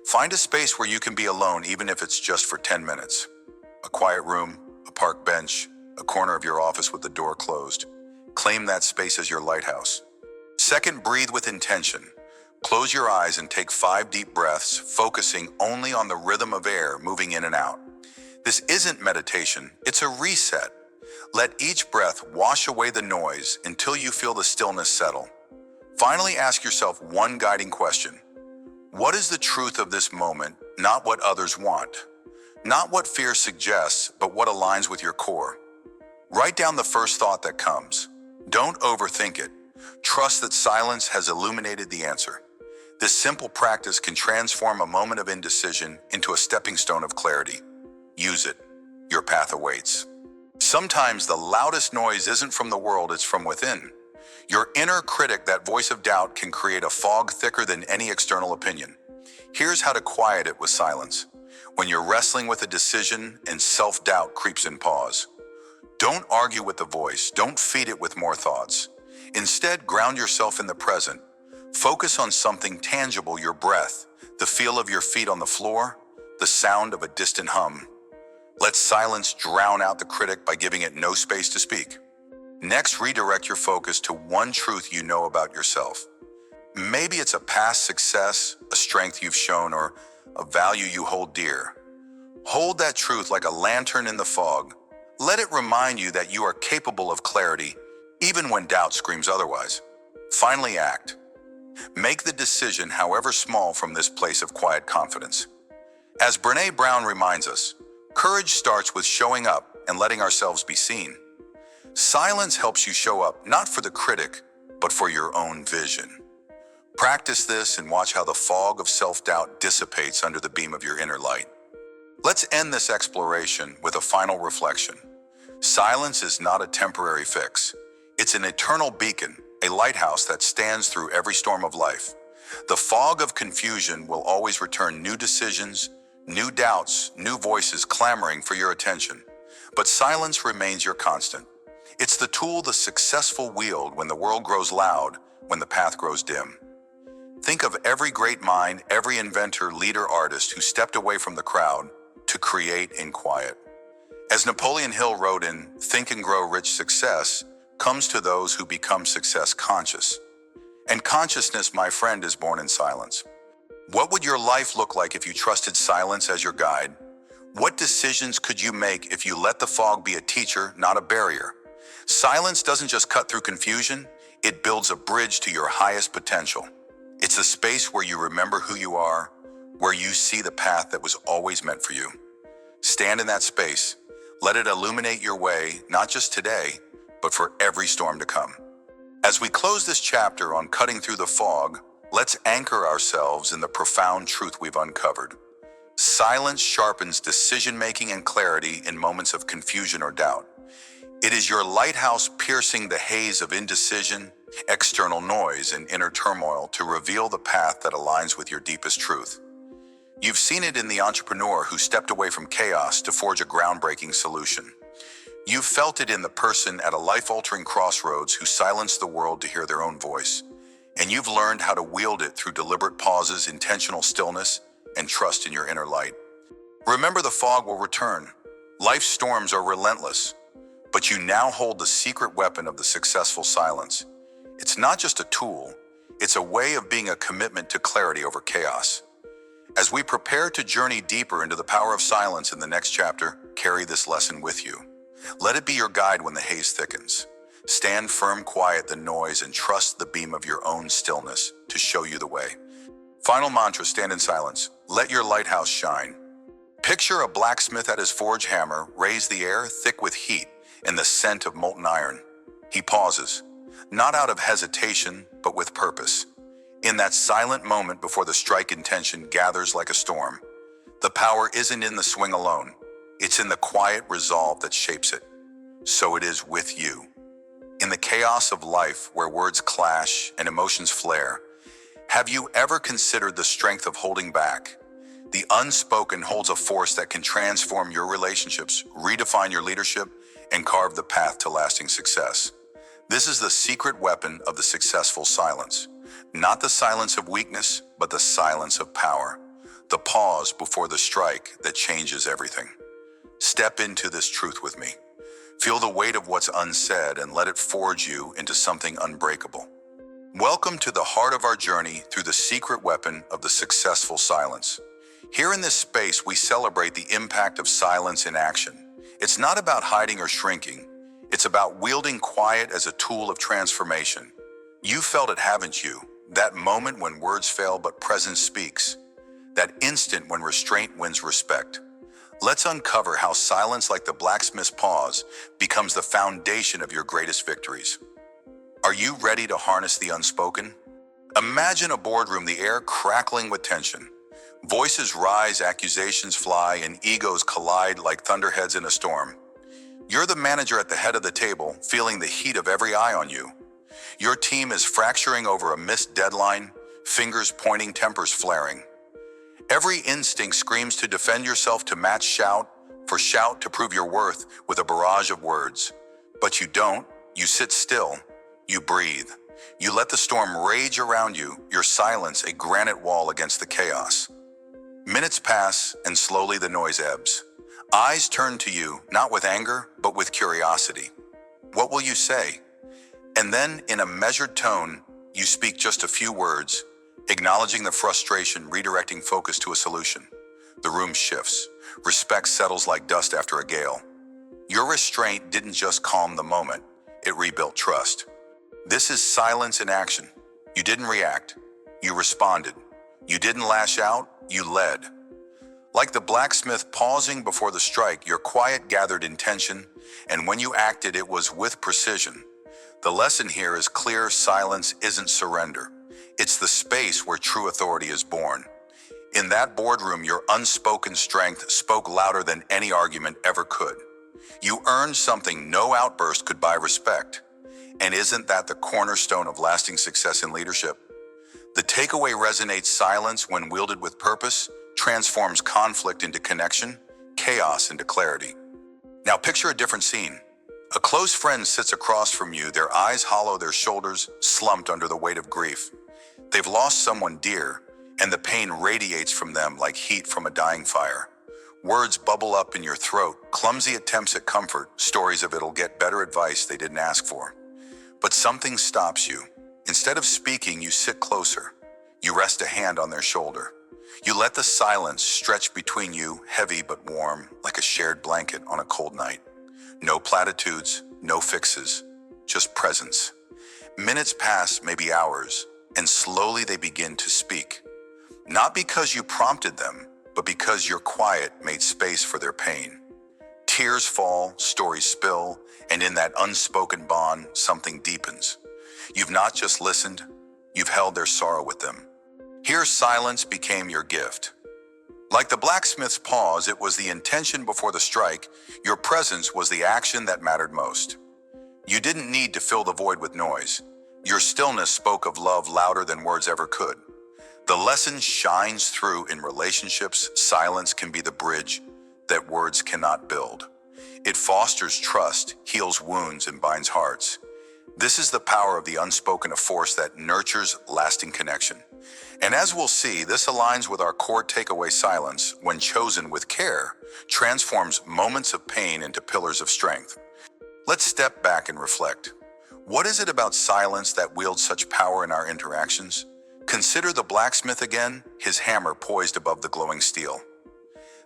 Speaker 1: Find a space where you can be alone, even if it's just for 10 minutes. A quiet room, a park bench, a corner of your office with the door closed. Claim that space as your lighthouse. Second, breathe with intention. Close your eyes and take 5 deep breaths, focusing only on the rhythm of air moving in and out. This isn't meditation, it's a reset. Let each breath wash away the noise until you feel the stillness settle. Finally, ask yourself one guiding question. What is the truth of this moment, not what others want? Not what fear suggests, but what aligns with your core. Write down the first thought that comes. Don't overthink it. Trust that silence has illuminated the answer. This simple practice can transform a moment of indecision into a stepping stone of clarity. Use it. Your path awaits. Sometimes the loudest noise isn't from the world, it's from within. Your inner critic, that voice of doubt, can create a fog thicker than any external opinion. Here's how to quiet it with silence. When you're wrestling with a decision and self-doubt creeps in, pause. Don't argue with the voice. Don't feed it with more thoughts. Instead, ground yourself in the present. Focus on something tangible, your breath, the feel of your feet on the floor, the sound of a distant hum. Let silence drown out the critic by giving it no space to speak. Next, redirect your focus to one truth you know about yourself. Maybe it's a past success, a strength you've shown, or a value you hold dear. Hold that truth like a lantern in the fog. Let it remind you that you are capable of clarity, even when doubt screams otherwise. Finally, act. Make the decision, however small, from this place of quiet confidence. As Brené Brown reminds us, courage starts with showing up and letting ourselves be seen. Silence helps you show up not for the critic, but for your own vision. Practice this and watch how the fog of self-doubt dissipates under the beam of your inner light. Let's end this exploration with a final reflection. Silence is not a temporary fix. It's an eternal beacon, a lighthouse that stands through every storm of life. The fog of confusion will always return new decisions, new doubts, new voices clamoring for your attention. But silence remains your constant. It's the tool the successful wield when the world grows loud, when the path grows dim. Think of every great mind, every inventor, leader, artist who stepped away from the crowd to create in quiet. As Napoleon Hill wrote in Think and Grow Rich, success comes to those who become success conscious. And consciousness, my friend, is born in silence. What would your life look like if you trusted silence as your guide? What decisions could you make if you let the fog be a teacher, not a barrier? Silence doesn't just cut through confusion, it builds a bridge to your highest potential. It's a space where you remember who you are, where you see the path that was always meant for you. Stand in that space. Let it illuminate your way, not just today, but for every storm to come. As we close this chapter on cutting through the fog, let's anchor ourselves in the profound truth we've uncovered. Silence sharpens decision-making and clarity in moments of confusion or doubt. It is your lighthouse piercing the haze of indecision, external noise, and inner turmoil to reveal the path that aligns with your deepest truth. You've seen it in the entrepreneur who stepped away from chaos to forge a groundbreaking solution. You've felt it in the person at a life-altering crossroads who silenced the world to hear their own voice. And you've learned how to wield it through deliberate pauses, intentional stillness, and trust in your inner light. Remember, the fog will return. Life's storms are relentless, but you now hold the secret weapon of the successful silence. It's not just a tool, it's a way of being, a commitment to clarity over chaos. As we prepare to journey deeper into the power of silence in the next chapter, carry this lesson with you. Let it be your guide when the haze thickens. Stand firm, quiet the noise, and trust the beam of your own stillness to show you the way. Final mantra, stand in silence. Let your lighthouse shine. Picture a blacksmith at his forge hammer, raise the air thick with heat and the scent of molten iron. He pauses, not out of hesitation, but with purpose. In that silent moment before the strike, intention gathers like a storm. The power isn't in the swing alone. It's in the quiet resolve that shapes it. So it is with you. In the chaos of life, where words clash and emotions flare, have you ever considered the strength of holding back? The unspoken holds a force that can transform your relationships, redefine your leadership, and carve the path to lasting success. This is the secret weapon of the successful silence. Not the silence of weakness, but the silence of power. The pause before the strike that changes everything. Step into this truth with me. Feel the weight of what's unsaid and let it forge you into something unbreakable. Welcome to the heart of our journey through the secret weapon of the successful silence. Here in this space, we celebrate the impact of silence in action. It's not about hiding or shrinking. It's about wielding quiet as a tool of transformation. You felt it, haven't you? That moment when words fail but presence speaks. That instant when restraint wins respect. Let's uncover how silence, like the blacksmith's pause, becomes the foundation of your greatest victories. Are you ready to harness the unspoken? Imagine a boardroom, the air crackling with tension. Voices rise, accusations fly, and egos collide like thunderheads in a storm. You're the manager at the head of the table, feeling the heat of every eye on you. Your team is fracturing over a missed deadline, fingers pointing, tempers flaring. Every instinct screams to defend yourself, to match shout for shout, to prove your worth with a barrage of words. But you don't. You sit still. You breathe. You let the storm rage around you, your silence a granite wall against the chaos. Minutes pass, and slowly the noise ebbs. Eyes turn to you, not with anger, but with curiosity. What will you say? And then, in a measured tone, you speak just a few words, acknowledging the frustration, redirecting focus to a solution. The room shifts. Respect settles like dust after a gale. Your restraint didn't just calm the moment, it rebuilt trust. This is silence in action. You didn't react. You responded. You didn't lash out. You led. Like the blacksmith pausing before the strike, your quiet gathered intention, and when you acted, it was with precision. The lesson here is clear: silence isn't surrender. It's the space where true authority is born. In that boardroom, your unspoken strength spoke louder than any argument ever could. You earned something no outburst could buy: respect. And isn't that the cornerstone of lasting success in leadership? The takeaway resonates: silence, when wielded with purpose, transforms conflict into connection, chaos into clarity. Now picture a different scene. A close friend sits across from you, their eyes hollow, their shoulders slumped under the weight of grief. They've lost someone dear, and the pain radiates from them like heat from a dying fire. Words bubble up in your throat, clumsy attempts at comfort, stories of it'll get better, advice they didn't ask for. But something stops you. Instead of speaking, you sit closer. You rest a hand on their shoulder. You let the silence stretch between you, heavy but warm, like a shared blanket on a cold night. No platitudes, no fixes, just presence. Minutes pass, maybe hours, and slowly they begin to speak. Not because you prompted them, but because your quiet made space for their pain. Tears fall, stories spill, and in that unspoken bond, something deepens. You've not just listened, you've held their sorrow with them. Here, silence became your gift. Like the blacksmith's pause, it was the intention before the strike. Your presence was the action that mattered most. You didn't need to fill the void with noise. Your stillness spoke of love louder than words ever could. The lesson shines through in relationships. Silence can be the bridge that words cannot build. It fosters trust, heals wounds, and binds hearts. This is the power of the unspoken, a force that nurtures lasting connection. And as we'll see, this aligns with our core takeaway: silence, when chosen with care, transforms moments of pain into pillars of strength. Let's step back and reflect. What is it about silence that wields such power in our interactions? Consider the blacksmith again, his hammer poised above the glowing steel.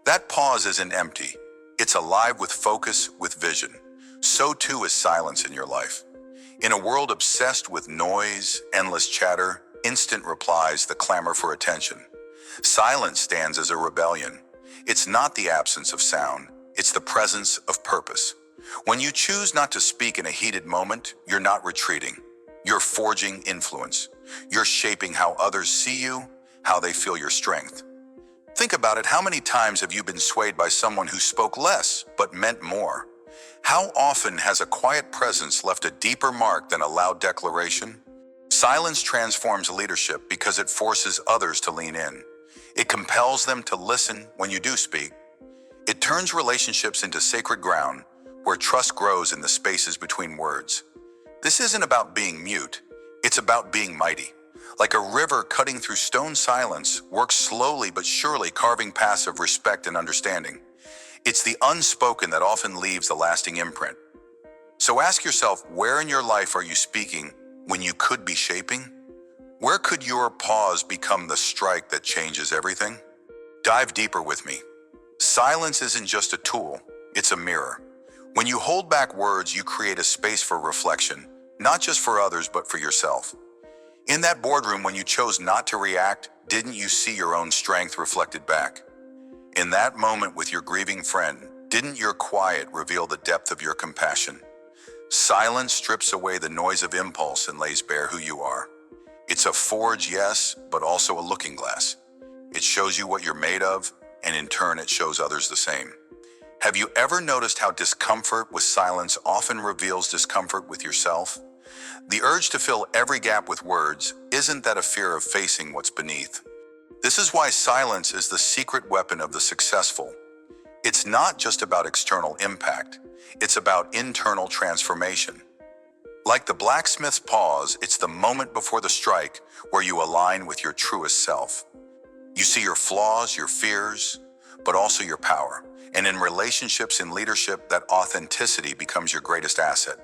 Speaker 1: That pause isn't empty. It's alive with focus, with vision. So too is silence in your life. In a world obsessed with noise, endless chatter, instant replies, the clamor for attention, silence stands as a rebellion. It's not the absence of sound, it's the presence of purpose. When you choose not to speak in a heated moment, you're not retreating. You're forging influence. You're shaping how others see you, how they feel your strength. Think about it. How many times have you been swayed by someone who spoke less but meant more? How often has a quiet presence left a deeper mark than a loud declaration? Silence transforms leadership because it forces others to lean in. It compels them to listen when you do speak. It turns relationships into sacred ground where trust grows in the spaces between words. This isn't about being mute. It's about being mighty. Like a river cutting through stone, silence works slowly but surely, carving paths of respect and understanding. It's the unspoken that often leaves a lasting imprint. So ask yourself, where in your life are you speaking when you could be shaping? Where could your pause become the strike that changes everything? Dive deeper with me. Silence isn't just a tool, it's a mirror. When you hold back words, you create a space for reflection, not just for others, but for yourself. In that boardroom, when you chose not to react, didn't you see your own strength reflected back? In that moment with your grieving friend, didn't your quiet reveal the depth of your compassion? Silence strips away the noise of impulse and lays bare who you are. It's a forge, yes, but also a looking glass. It shows you what you're made of, and in turn it shows others the same. Have you ever noticed how discomfort with silence often reveals discomfort with yourself? The urge to fill every gap with words, isn't that a fear of facing what's beneath? This is why silence is the secret weapon of the successful. It's not just about external impact, it's about internal transformation. Like the blacksmith's pause, it's the moment before the strike where you align with your truest self. You see your flaws, your fears, but also your power. And in relationships and leadership, that authenticity becomes your greatest asset.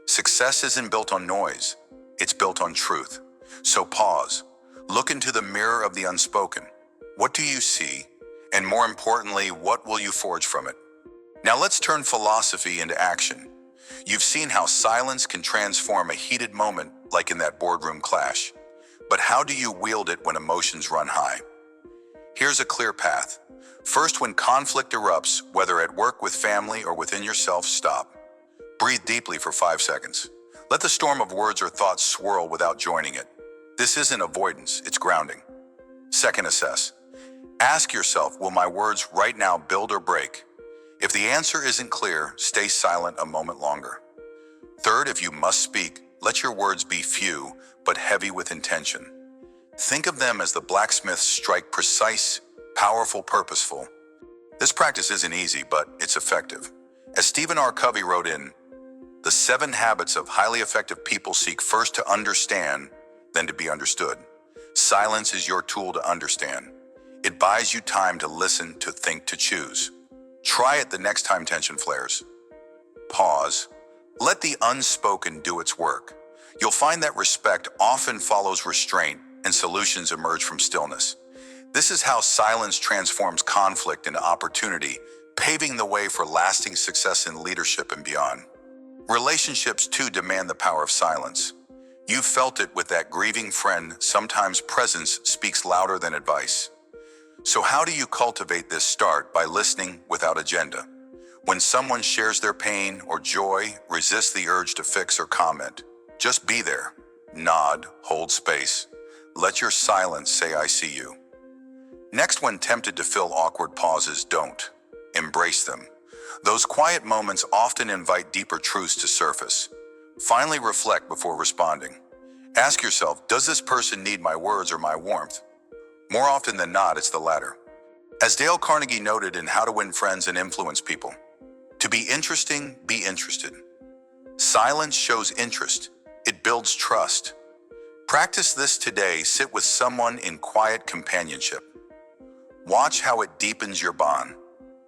Speaker 1: Success isn't built on noise, it's built on truth. So pause, look into the mirror of the unspoken. What do you see? And more importantly, what will you forge from it? Now let's turn philosophy into action. You've seen how silence can transform a heated moment, like in that boardroom clash. But how do you wield it when emotions run high? Here's a clear path. First, when conflict erupts, whether at work, with family, or within yourself, stop. Breathe deeply for 5 seconds. Let the storm of words or thoughts swirl without joining it. This isn't avoidance, it's grounding. Second, assess. Ask yourself, will my words right now build or break? If the answer isn't clear, stay silent a moment longer. Third, if you must speak, let your words be few, but heavy with intention. Think of them as the blacksmith's strike, precise, powerful, purposeful. This practice isn't easy, but it's effective. As Stephen R. Covey wrote in The 7 Habits of Highly Effective People, seek first to understand, then to be understood. Silence is your tool to understand. It buys you time to listen, to think, to choose. Try it the next time tension flares. Pause. Let the unspoken do its work. You'll find that respect often follows restraint, and solutions emerge from stillness. This is how silence transforms conflict into opportunity, paving the way for lasting success in leadership and beyond. Relationships too demand the power of silence. You've felt it with that grieving friend. Sometimes presence speaks louder than advice. So how do you cultivate this? Start by listening without agenda. When someone shares their pain or joy, resist the urge to fix or comment. Just be there. Nod, hold space. Let your silence say, I see you. Next, when tempted to fill awkward pauses, don't. Embrace them. Those quiet moments often invite deeper truths to surface. Finally, reflect before responding. Ask yourself, does this person need my words or my warmth? More often than not, it's the latter. As Dale Carnegie noted in How to Win Friends and Influence People, to be interesting, be interested. Silence shows interest. It builds trust. Practice this today. Sit with someone in quiet companionship. Watch how it deepens your bond.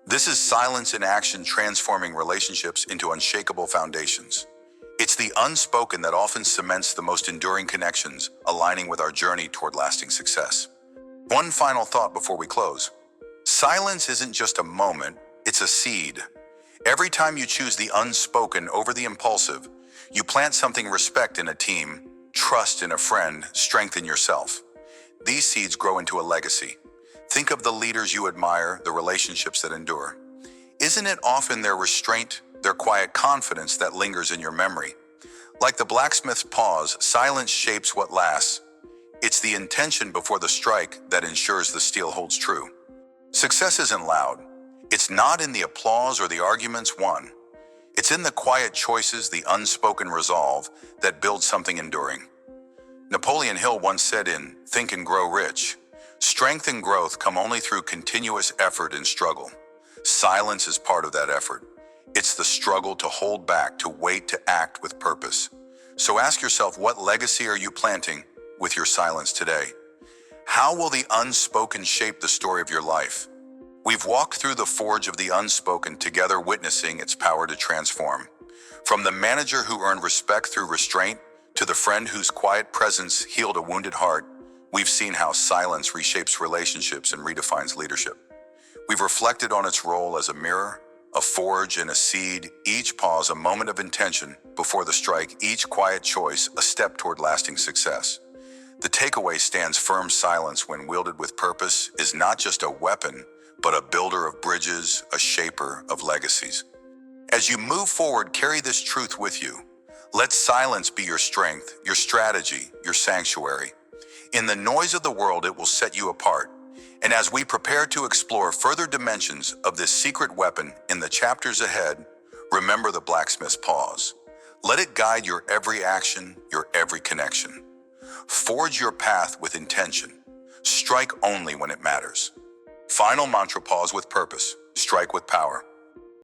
Speaker 1: This is silence in action, transforming relationships into unshakable foundations. It's the unspoken that often cements the most enduring connections, aligning with our journey toward lasting success. One final thought before we close. Silence isn't just a moment, it's a seed. Every time you choose the unspoken over the impulsive, you plant something: respect in a team, trust in a friend, strength in yourself. These seeds grow into a legacy. Think of the leaders you admire, the relationships that endure. Isn't it often their restraint, their quiet confidence that lingers in your memory? Like the blacksmith's pause, silence shapes what lasts. It's the intention before the strike that ensures the steel holds true. Success isn't loud. It's not in the applause or the arguments won. It's in the quiet choices, the unspoken resolve that builds something enduring. Napoleon Hill once said in Think and Grow Rich, strength and growth come only through continuous effort and struggle. Silence is part of that effort. It's the struggle to hold back, to wait, to act with purpose. So ask yourself, what legacy are you planting with your silence today? How will the unspoken shape the story of your life? We've walked through the forge of the unspoken together, witnessing its power to transform. From the manager who earned respect through restraint to the friend whose quiet presence healed a wounded heart, we've seen how silence reshapes relationships and redefines leadership. We've reflected on its role as a mirror, a forge, and a seed, each pause a moment of intention before the strike, each quiet choice a step toward lasting success. The takeaway stands firm. Silence, when wielded with purpose, is not just a weapon, but a builder of bridges, a shaper of legacies. As you move forward, carry this truth with you. Let silence be your strength, your strategy, your sanctuary. In the noise of the world, it will set you apart. And as we prepare to explore further dimensions of this secret weapon in the chapters ahead, remember the blacksmith's pause. Let it guide your every action, your every connection. Forge your path with intention. Strike only when it matters. Final mantra: pause with purpose, strike with power.